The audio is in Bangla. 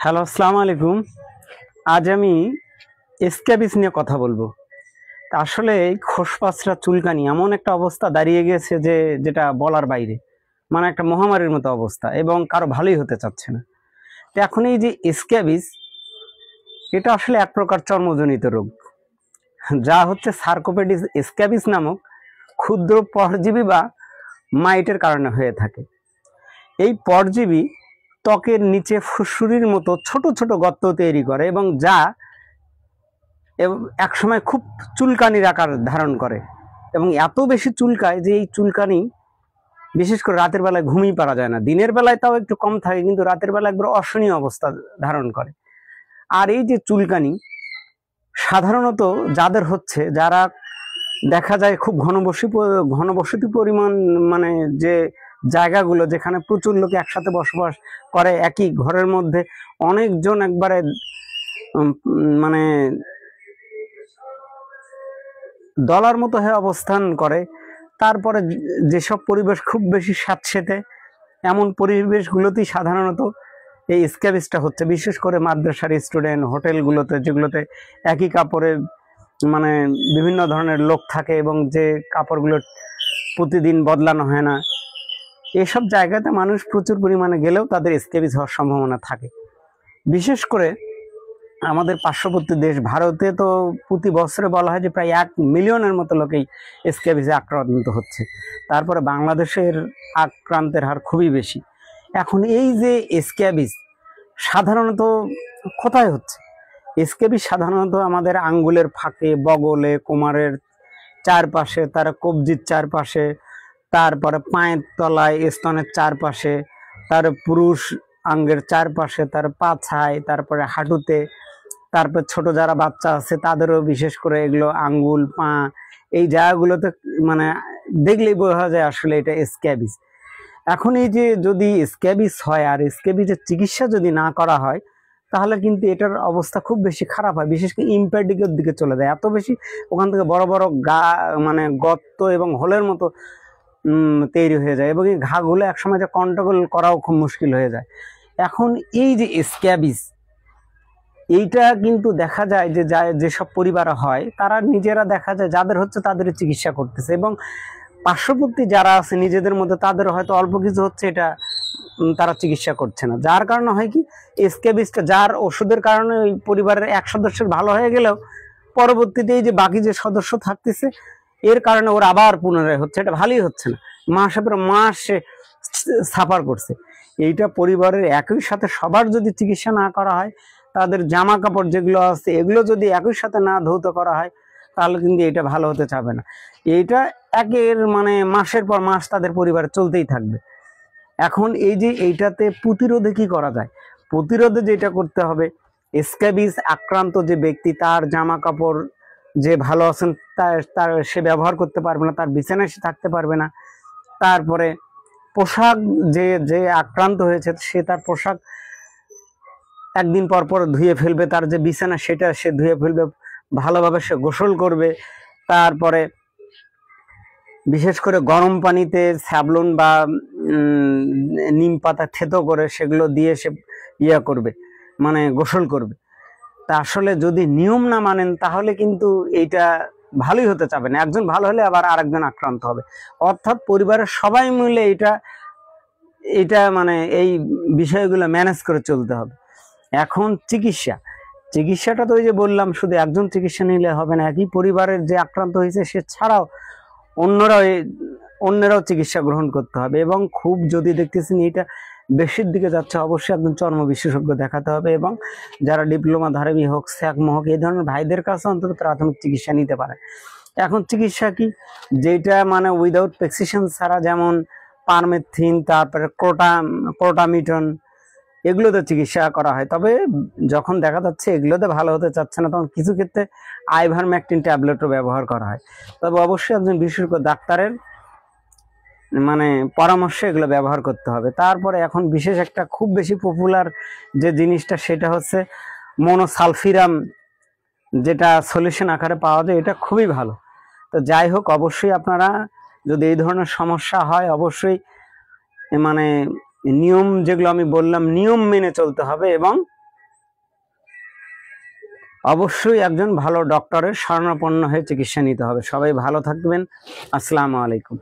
হ্যালো, আসসালামু আলাইকুম। আজ আমি স্ক্যাবিস নিয়ে কথা বলবো। তা আসলে এই খোসপাঁচড়া চুলকানি এমন একটা অবস্থা দাঁড়িয়ে গেছে যেটা বলার বাইরে। মানে একটা মহামারীর মতো অবস্থা এবং কারো ভালোই হতে চাচ্ছে না। তো এখন এই যে স্ক্যাবিস, এটা আসলে এক প্রকার চর্মজনিত রোগ, যা হচ্ছে সার্কোপেডিস স্ক্যাবিস নামক ক্ষুদ্র পরজীবী বা মাইটের কারণে হয়ে থাকে। এই পরজীবী ত্বকের নিচে ফুসকুড়ির মতো ছোট ছোট গর্ত তৈরি করে এবং যা একসময় খুব চুলকানির আকার ধারণ করে এবং এত বেশি চুলকায় যে এই চুলকানি বিশেষ করে রাতের বেলায় ঘুমিয়ে পারা যায় না। দিনের বেলায় তাও একটু কম থাকে, কিন্তু রাতের বেলা একবার অসহনীয় অবস্থা ধারণ করে। আর এই যে চুলকানি সাধারণত যাদের হচ্ছে, যারা দেখা যায় খুব ঘনবসতি পরিমাণ, মানে যে জায়গাগুলো যেখানে প্রচুর লোক একসাথে বসবাস করে, একই ঘরের মধ্যে অনেকজন একবারে মানে দলার মতো হয়ে অবস্থান করে, তারপরে যেসব পরিবেশ খুব বেশি স্যাঁতসেঁতে, এমন পরিবেশগুলোতেই সাধারণত এই স্ক্যাবিসটা হচ্ছে। বিশেষ করে মাদ্রাসার স্টুডেন্ট, হোটেলগুলোতে, যেগুলোতে একই কাপড়ে মানে বিভিন্ন ধরনের লোক থাকে এবং যে কাপড়গুলো প্রতিদিন বদলানো হয় না, এসব জায়গাতে মানুষ প্রচুর পরিমাণে গেলেও তাদের স্ক্যাবিস হওয়ার সম্ভাবনা থাকে। বিশেষ করে আমাদের পার্শ্ববর্তী দেশ ভারতে তো প্রতি বছরে বলা হয় যে প্রায় 1 মিলিয়নের মতো লোকেই স্ক্যাবিসে আক্রান্ত হচ্ছে। তারপরে বাংলাদেশের আক্রান্তের হার খুবই বেশি। এখন এই যে স্ক্যাবিস সাধারণত কোথায় হচ্ছে? স্ক্যাবিস সাধারণত আমাদের আঙ্গুলের ফাঁকে, বগলে, কোমরের চারপাশে, তার কবজির চারপাশে, তারপরে পায়ের তলায়, স্তনের চারপাশে, তার পুরুষ আঙ্গের চারপাশে, তার পাছায়, তারপরে হাঁটুতে, তারপর ছোট যারা বাচ্চা আছে তাদেরও বিশেষ করে এগুলো আঙ্গুল, পা, এই জায়গাগুলোতে মানে দেখলেই বোঝা যায় আসলে এটা স্ক্যাবিস। এখন এই যে যদি স্ক্যাবিস হয় আর স্ক্যাবিসের চিকিৎসা যদি না করা হয়, তাহলে কিন্তু এটার অবস্থা খুব বেশি খারাপ হয়, বিশেষ করে ইম্প্যাডিকের দিকে চলে যায়। এত বেশি ওখান থেকে বড় বড় মানে গর্ত এবং হোলের মতো তৈরি হয়ে যায় এবং এই ঘাগুলো একসময় যে কন্ট্রোল করাও খুব মুশকিল হয়ে যায়। এখন এই যে স্ক্যাবিস, এইটা কিন্তু দেখা যায় যে যেসব পরিবার হয় তারা নিজেরা দেখা যায় যাদের হচ্ছে তাদের চিকিৎসা করতেছে এবং পার্শ্ববর্তী যারা আছে নিজেদের মধ্যে তাদের হয়তো অল্প কিছু হচ্ছে, এটা তারা চিকিৎসা করছে না। যার কারণে হয় কি, স্ক্যাবিসটা যার ওষুধের কারণে ওই পরিবারের এক সদস্যের ভালো হয়ে গেলেও পরবর্তীতে এই যে বাকি যে সদস্য থাকতেছে এর কারণে ওর আবার পুনরায় হচ্ছে, এটা ভালোই হচ্ছে না। মাসের পর মাস সে সাফার করছে। এইটা পরিবারের একই সাথে সবার যদি চিকিৎসা না করা হয়, তাদের জামা কাপড় যেগুলো আছে এগুলো যদি একই সাথে না ধৌত করা হয়, তাহলে কিন্তু এটা ভালো হতে চাবে না। এইটা একের মানে মাসের পর মাস তাদের পরিবারে চলতেই থাকবে। এখন এই যে এইটাতে প্রতিরোধে কি করা যায়? প্রতিরোধে যেটা করতে হবে, স্ক্যাবিস আক্রান্ত যে ব্যক্তি তার জামা কাপড় যে ভালো আছেন তার সে ব্যবহার করতে পারবে না, তার বিছানায় সে থাকতে পারবে না। তারপরে পোশাক, যে যে আক্রান্ত হয়েছে সে তার পোশাক একদিন পর পর ধুয়ে ফেলবে, তার যে বিছানা সেটা সে ধুয়ে ফেলবে, ভালোভাবে সে গোসল করবে। তারপরে বিশেষ করে গরম পানিতে স্যাভলন বা নিম পাতা থেতো করে সেগুলো দিয়ে সে করবে, মানে গোসল করবে। তা আসলে যদি নিয়ম না মানেন তাহলে কিন্তু এইটা ভালোই হতে চাবে না। একজন ভালো হলে আবার আরেকজন আক্রান্ত হবে, অর্থাৎ পরিবারের সবাই মিলে এটা মানে এই বিষয়গুলো ম্যানেজ করে চলতে হবে। এখন চিকিৎসাটা তো ওই যে বললাম, শুধু একজন চিকিৎসা নিলে হবে না, একই পরিবারের যে আক্রান্ত হয়েছে সে ছাড়াও অন্যরাও চিকিৎসা গ্রহণ করতে হবে। এবং খুব যদি দেখতেছেন এটা বেশির দিকে যাচ্ছে, অবশ্যই একজন চর্ম বিশেষজ্ঞ দেখাতে হবে এবং যারা ডিপ্লোমা ধারী হোক, স্যাকমো হোক, এই ধরনের ভাইদের কাছে অন্তত প্রাথমিক চিকিৎসা নিতে পারে। এখন চিকিৎসা কি, যেটা মানে উইদাউট প্রেসক্রিপশন ছাড়া, যেমন পারমেথিন, তারপরে ক্রোটামিটন, এগুলোতে চিকিৎসা করা হয়। তবে যখন দেখা যাচ্ছে এগুলোতে ভালো হতে চাচ্ছে না, তখন কিছু ক্ষেত্রে আইভারমেকটিন ট্যাবলেটও ব্যবহার করা হয়। তবে অবশ্যই একজন বিশেষজ্ঞ ডাক্তারের মানে পরামর্শে এগুলো ব্যবহার করতে হবে। তারপরে এখন বিশেষ একটা খুব বেশি পপুলার যে জিনিসটা, সেটা হচ্ছে মনোসালফিরাম, যেটা সলিউশন আকারে পাওয়া যায়। এটা খুবই ভালো। তো যাই হোক, অবশ্যই আপনারা যদি এই ধরনের সমস্যা হয়, অবশ্যই মানে নিয়ম যেগুলো আমি বললাম নিয়ম মেনে চলতে হবে এবং অবশ্যই একজন ভালো ডক্টরের শরণাপন্ন হয়ে চিকিৎসা নিতে হবে। সবাই ভালো থাকবেন। আসসালামু আলাইকুম।